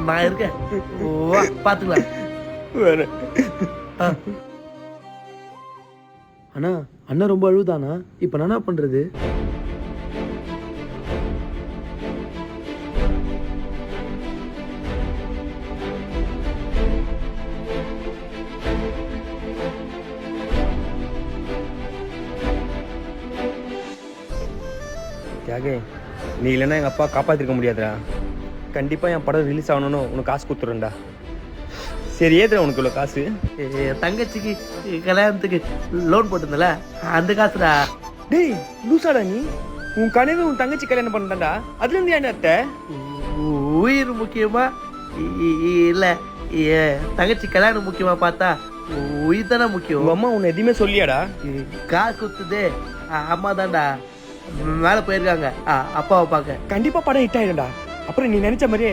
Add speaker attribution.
Speaker 1: நான் இருக்கேன், வா பாத்துக்கலாம்.
Speaker 2: வேற
Speaker 1: அண்ணா அண்ணா ரொம்ப அழுதானா? இப்ப நான் என்ன பண்றது?
Speaker 2: தியாகே, நீ இல்லைன்னா எங்கள் அப்பா காப்பாற்றிருக்க முடியாதுடா. கண்டிப்பாக என் படம் ரிலீஸ் ஆகணும்னு உனக்கு காசு கொடுத்துருண்டா. சரி, ஏதுடா உனக்கு இவ்வளோ காசு?
Speaker 1: என் தங்கச்சிக்கு கல்யாணத்துக்கு லோன் போட்டிருந்தல, அந்த காசுடா.
Speaker 2: டேய் லூசாடா நீ. உன் கனவு உன் தங்கச்சி கல்யாணம் பண்ணதாண்டா. அதுலேருந்து ஏன் அத்தை?
Speaker 1: உயிர் முக்கியமா இல்ல தங்கச்சி கல்யாணம் முக்கியமா பார்த்தா உயிர் தானே முக்கியம்.
Speaker 2: உங்கள் அம்மா உன்னை எதுவுமே சொல்லியாடா?
Speaker 1: காசு கொடுத்தது அம்மா தான்டா. மேலே போயிருக்காங்க அப்பாவை பார்க்க.
Speaker 2: கண்டிப்பாக படம் ஹிட் ஆகிடும்டா. அப்புறம் நீ நினச்ச மாதிரியே